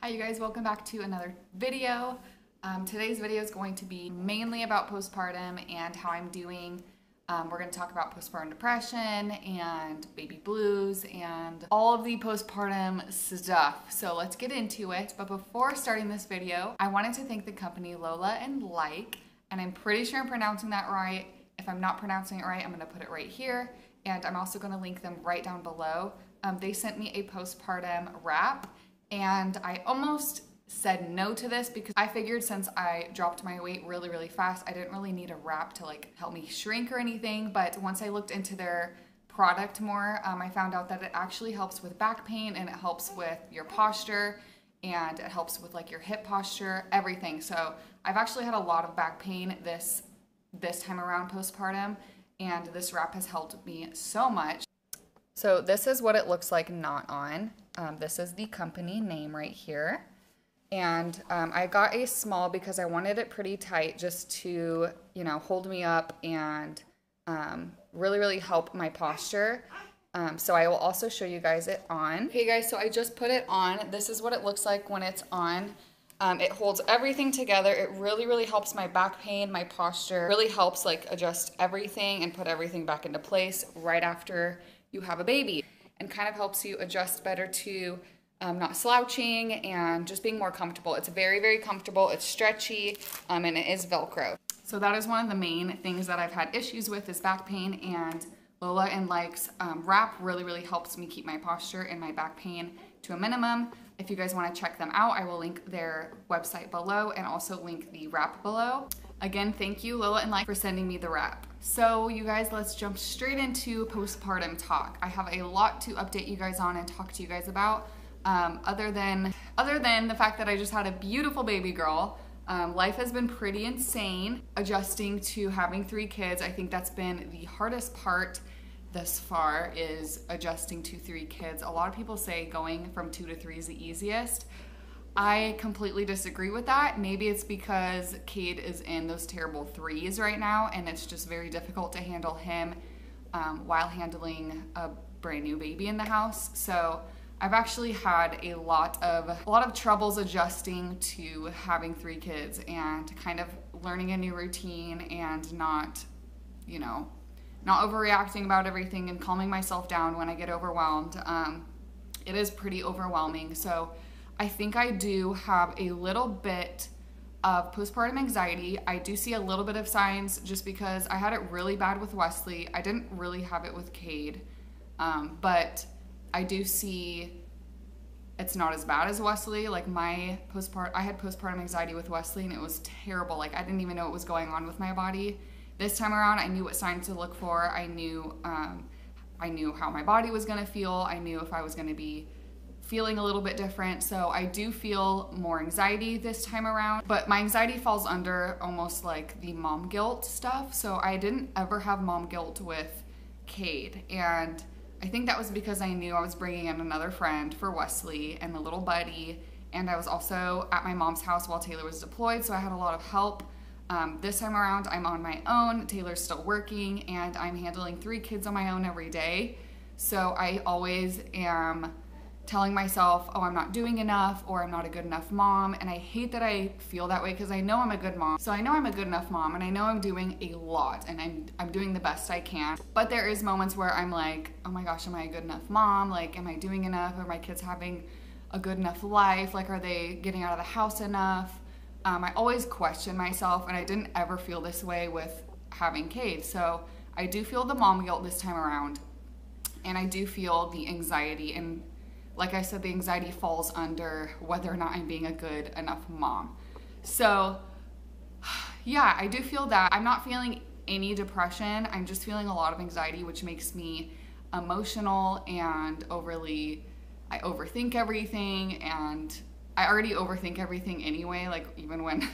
Hi you guys, welcome back to another video. Today's video is going to be mainly about postpartum and how I'm doing. We're going to talk about postpartum depression and baby blues and all of the postpartum stuff. So let's get into it. But before starting this video, I wanted to thank the company Lola and Like, and I'm pretty sure I'm pronouncing that right. If I'm not pronouncing it right, I'm going to put it right here. And I'm also going to link them right down below. They sent me a postpartum wrap. And I almost said no to this because I figured since I dropped my weight really fast, I didn't really need a wrap to like help me shrink or anything. But once I looked into their product more, I found out that it actually helps with back pain and it helps with your posture and it helps with like your hip posture, everything. So I've actually had a lot of back pain this time around postpartum, and this wrap has helped me so much. So this is what it looks like not on. This is the company name right here. And I got a small because I wanted it pretty tight just to, you know, hold me up and really help my posture. So I will also show you guys it on. Okay guys, so I just put it on. This is what it looks like when it's on. It holds everything together. It really helps my back pain, my posture. Really helps like adjust everything and put everything back into place right after you have a baby, and kind of helps you adjust better to not slouching and just being more comfortable. It's very comfortable, it's stretchy, and it is Velcro. So that is one of the main things that I've had issues with is back pain, and Lola and Like's wrap really helps me keep my posture and my back pain to a minimum. If you guys want to check them out, I will link their website below and also link the wrap below. Again, thank you Lola and Like for sending me the wrap. So you guys, let's jump straight into postpartum talk. I have a lot to update you guys on and talk to you guys about. Other than the fact that I just had a beautiful baby girl, life has been pretty insane adjusting to having 3 kids. I think that's been the hardest part thus far, is adjusting to 3 kids. A lot of people say going from 2 to 3 is the easiest. I completely disagree with that. Maybe it's because Cade is in those terrible 3s right now, and it's just very difficult to handle him while handling a brand new baby in the house. So I've actually had a lot of troubles adjusting to having 3 kids and kind of learning a new routine and not, you know, not overreacting about everything and calming myself down when I get overwhelmed. It is pretty overwhelming. So I think I do have a little bit of postpartum anxiety. I do see a little bit of signs just because I had it really bad with Wesley. I didn't really have it with Cade, but I do see it's not as bad as Wesley. Like I had postpartum anxiety with Wesley and it was terrible. Like I didn't even know what was going on with my body. This time around, I knew what signs to look for. I knew how my body was gonna feel. I knew if I was gonna be feeling a little bit different. So I do feel more anxiety this time around, but my anxiety falls under almost like the mom guilt stuff. So I didn't ever have mom guilt with Cade. And I think that was because I knew I was bringing in another friend for Wesley and a little buddy. And I was also at my mom's house while Taylor was deployed. So I had a lot of help. This time around, I'm on my own. Taylor's still working and I'm handling 3 kids on my own every day. So I always am telling myself, oh, I'm not doing enough, or I'm not a good enough mom. And I hate that I feel that way because I know I'm a good mom. So I know I'm a good enough mom and I know I'm doing a lot and I'm doing the best I can. But there is moments where I'm like, oh my gosh, am I a good enough mom? Like, am I doing enough? Are my kids having a good enough life? Like, are they getting out of the house enough? I always question myself, and I didn't ever feel this way with having Cade. So I do feel the mom guilt this time around, and I do feel the anxiety. And like I said, the anxiety falls under whether or not I'm being a good enough mom. So yeah, I do feel that. I'm not feeling any depression. I'm just feeling a lot of anxiety, which makes me emotional and I overthink everything, and I already overthink everything anyway, like even when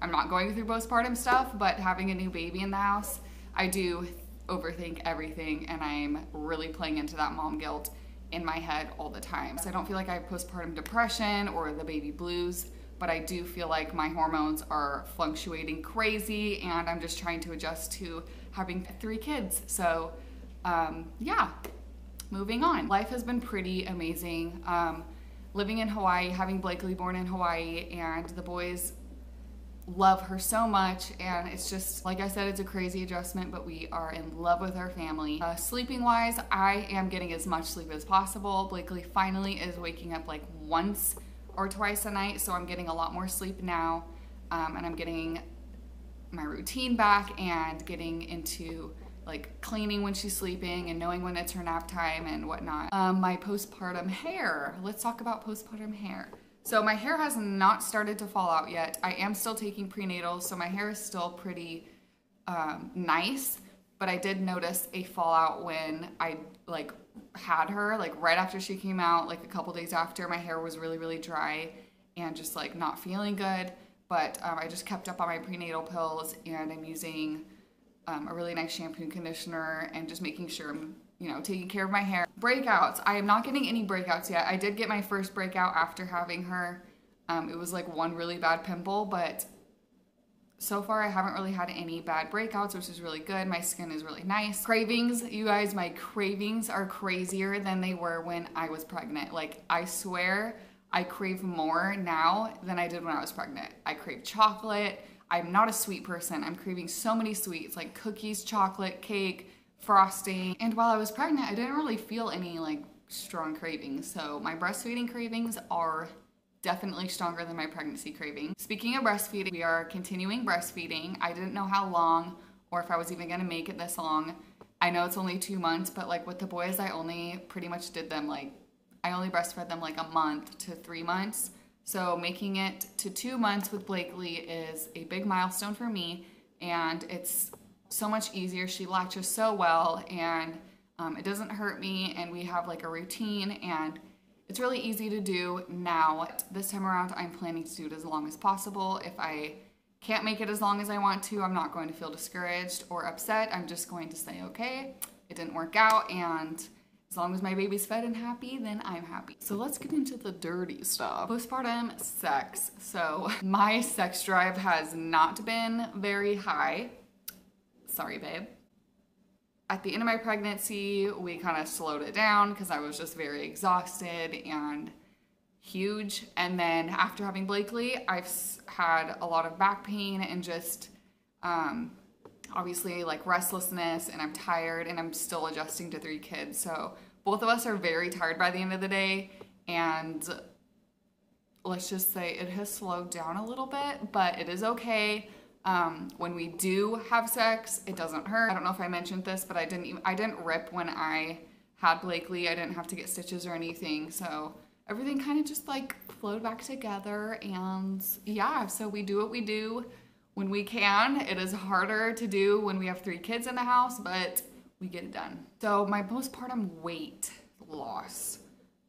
I'm not going through postpartum stuff, but having a new baby in the house, I do overthink everything, and I'm really playing into that mom guilt in my head all the time. So I don't feel like I have postpartum depression or the baby blues, but I do feel like my hormones are fluctuating crazy, and I'm just trying to adjust to having 3 kids. So yeah, moving on. Life has been pretty amazing. living in Hawaii, having Blakely born in Hawaii, and the boys love her so much, and it's just, like I said, it's a crazy adjustment, but we are in love with our family. Sleeping wise, I am getting as much sleep as possible. Blakely finally is waking up like once or twice a night, so I'm getting a lot more sleep now, and I'm getting my routine back and getting into like cleaning when she's sleeping and knowing when it's her nap time and whatnot. My postpartum hair. Let's talk about postpartum hair. So my hair has not started to fall out yet. I am still taking prenatals, so my hair is still pretty nice, but I did notice a fallout when I like had her, like right after she came out, like a couple days after. My hair was really, really dry and just like not feeling good, but I just kept up on my prenatal pills, and I'm using a really nice shampoo and conditioner and just making sure I'm, you know, taking care of my hair. Breakouts. I am not getting any breakouts yet. I did get my first breakout after having her. It was like one really bad pimple, but so far I haven't really had any bad breakouts, which is really good. My skin is really nice. Cravings, you guys, my cravings are crazier than they were when I was pregnant. Like, I swear I crave more now than I did when I was pregnant. I crave chocolate. I'm not a sweet person. I'm craving so many sweets, like cookies, chocolate, cake, frosting. And while I was pregnant, I didn't really feel any like strong cravings. So my breastfeeding cravings are definitely stronger than my pregnancy cravings. Speaking of breastfeeding, we are continuing breastfeeding. I didn't know how long or if I was even gonna make it this long. I know it's only 2 months, but like with the boys, I only pretty much did them like, I only breastfed them like a month to 3 months. So making it to 2 months with Blakely is a big milestone for me, and it's so much easier. She latches so well, and it doesn't hurt me, and we have like a routine, and it's really easy to do now. This time around, I'm planning to do it as long as possible. If I can't make it as long as I want to, I'm not going to feel discouraged or upset. I'm just going to say, okay, it didn't work out, and as long as my baby's fed and happy, then I'm happy. So let's get into the dirty stuff. Postpartum sex. So my sex drive has not been very high. Sorry, babe. At the end of my pregnancy, we kind of slowed it down because I was just very exhausted and huge. And then after having Blakely, I've had a lot of back pain and just obviously like restlessness, and I'm tired, and I'm still adjusting to 3 kids. So both of us are very tired by the end of the day, and let's just say it has slowed down a little bit, but it is okay. When we do have sex, it doesn't hurt. I don't know if I mentioned this, but I didn't rip when I had Blakely. I didn't have to get stitches or anything. So everything kind of just like flowed back together, and yeah, so we do what we do when we can. It is harder to do when we have 3 kids in the house, but we get it done. So my postpartum weight loss.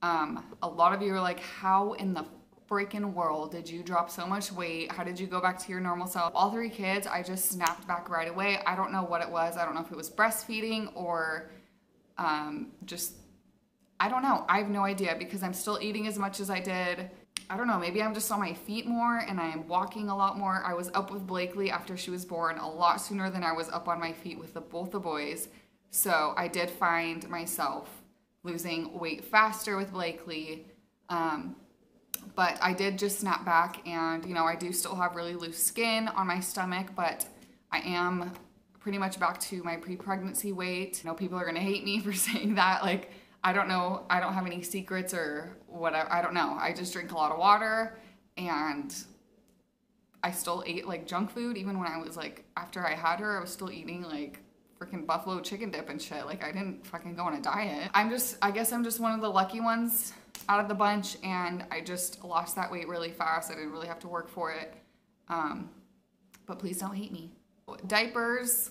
A lot of you are like, how in the freaking world did you drop so much weight? How did you go back to your normal self? All 3 kids, I just snapped back right away. I don't know what it was. I don't know if it was breastfeeding or just, I don't know. I have no idea, because I'm still eating as much as I did. I don't know, maybe I'm just on my feet more and I'm walking a lot more. I was up with Blakely after she was born a lot sooner than I was up on my feet with both the boys. So I did find myself losing weight faster with Blakely. But I did just snap back, and you know, I do still have really loose skin on my stomach, but I am pretty much back to my pre-pregnancy weight. You know, people are gonna hate me for saying that. Like, I don't know, I don't have any secrets or whatever, I don't know. I just drink a lot of water, and I still ate like junk food. Even when I was like, after I had her, I was still eating like freaking buffalo chicken dip and shit. Like, I didn't fucking go on a diet. I guess I'm just one of the lucky ones out of the bunch, and I just lost that weight really fast. I didn't really have to work for it. But please don't hate me. Diapers,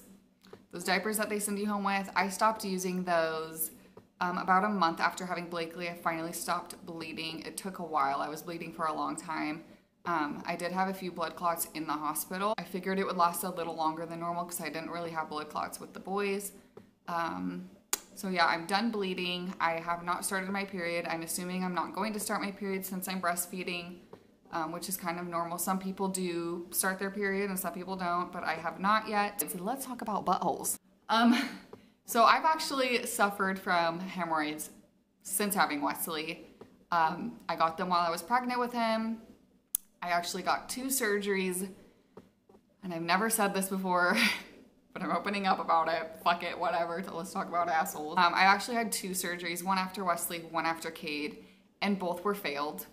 those diapers that they send you home with, I stopped using those about a month after having Blakely. I finally stopped bleeding. It took a while. I was bleeding for a long time. I did have a few blood clots in the hospital. I figured it would last a little longer than normal because I didn't really have blood clots with the boys. So yeah, I'm done bleeding. I have not started my period. I'm assuming I'm not going to start my period since I'm breastfeeding, which is kind of normal. Some people do start their period and some people don't, but I have not yet. So let's talk about buttholes. So I've actually suffered from hemorrhoids since having Wesley. I got them while I was pregnant with him. I actually got 2 surgeries, and I've never said this before, but I'm opening up about it. Fuck it, whatever. Let's talk about assholes. I actually had 2 surgeries, one after Wesley, one after Cade, and both were failed.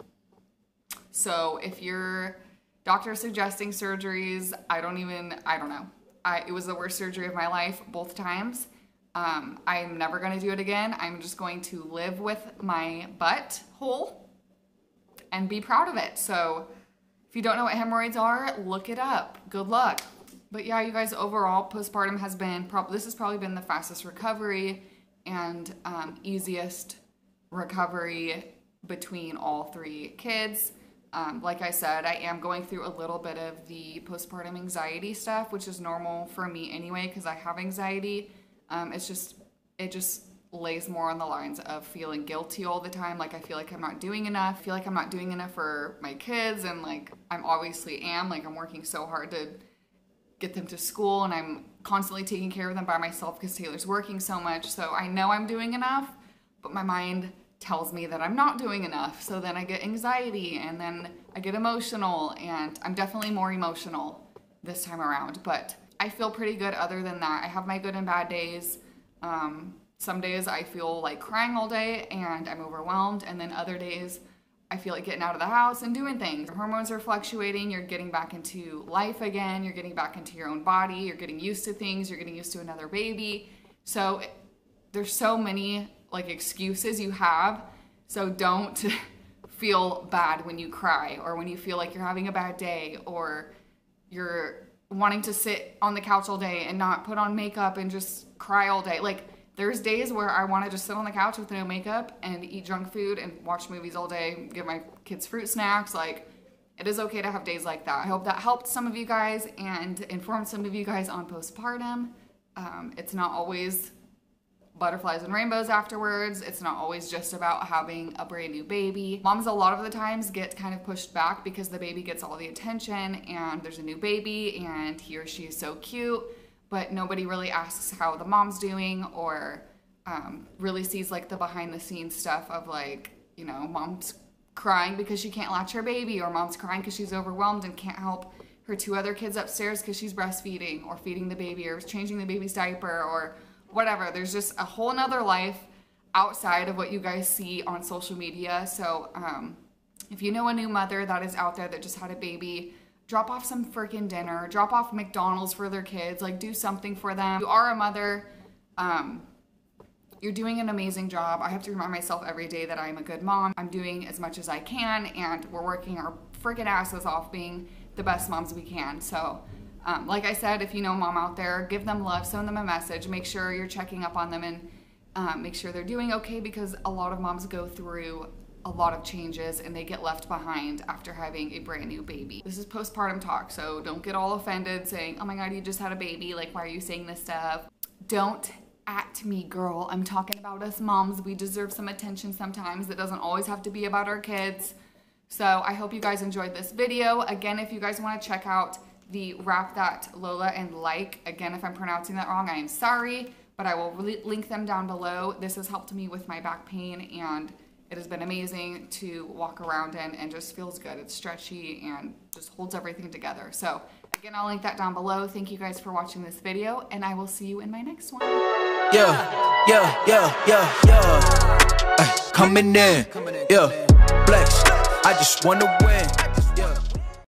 So if your doctor is suggesting surgeries, I don't know. It was the worst surgery of my life both times. I'm never going to do it again. I'm just going to live with my butt hole and be proud of it. So if you don't know what hemorrhoids are, look it up. Good luck. But yeah, you guys, overall, postpartum has been, this has probably been the fastest recovery and easiest recovery between all 3 kids. Like I said, I am going through a little bit of the postpartum anxiety stuff, which is normal for me anyway, because I have anxiety. It just lays more on the lines of feeling guilty all the time. Like, I feel like I'm not doing enough. I feel like I'm not doing enough for my kids, and like, I'm obviously am. Like, I'm working so hard to get them to school, and I'm constantly taking care of them by myself because Taylor's working so much. So I know I'm doing enough, but my mind tells me that I'm not doing enough. So then I get anxiety, and then I get emotional, and I'm definitely more emotional this time around, but I feel pretty good other than that. I have my good and bad days. Some days I feel like crying all day and I'm overwhelmed, and then other days I feel like getting out of the house and doing things. Your hormones are fluctuating, you're getting back into life again, you're getting back into your own body, you're getting used to things, you're getting used to another baby. So there's so many like excuses you have, so don't feel bad when you cry, or when you feel like you're having a bad day, or you're wanting to sit on the couch all day and not put on makeup and just cry all day. Like, there's days where I want to just sit on the couch with no makeup and eat junk food and watch movies all day, give my kids fruit snacks. Like, it is okay to have days like that. I hope that helped some of you guys and informed some of you guys on postpartum. It's not always butterflies and rainbows afterwards. It's not always just about having a brand new baby. Moms a lot of the times get kind of pushed back because the baby gets all the attention and there's a new baby and he or she is so cute, but nobody really asks how the mom's doing, or really sees like the behind the scenes stuff of, like, you know, mom's crying because she can't latch her baby, or mom's crying because she's overwhelmed and can't help her 2 other kids upstairs because she's breastfeeding or feeding the baby or changing the baby's diaper or whatever. There's just a whole nother life outside of what you guys see on social media. So if you know a new mother that is out there that just had a baby, drop off some freaking dinner, drop off McDonald's for their kids, like, do something for them. You are a mother. You're doing an amazing job. I have to remind myself every day that I'm a good mom. I'm doing as much as I can, and we're working our freaking asses off being the best moms we can. So like I said, if you know a mom out there, give them love, send them a message, make sure you're checking up on them, and make sure they're doing okay, because a lot of moms go through a lot of changes and they get left behind after having a brand new baby. This is postpartum talk, so don't get all offended saying, oh my God, you just had a baby, like, why are you saying this stuff? Don't at me, girl. I'm talking about us moms. We deserve some attention sometimes. It doesn't always have to be about our kids. So I hope you guys enjoyed this video. Again, if you guys want to check out the Wrap That Lola and Like, again, if I'm pronouncing that wrong, I am sorry, but I will link them down below. This has helped me with my back pain, and it has been amazing to walk around in, and just feels good. It's stretchy and just holds everything together. So again, I'll link that down below. Thank you guys for watching this video, and I will see you in my next one. Coming in, yeah, flex. I just wanna win.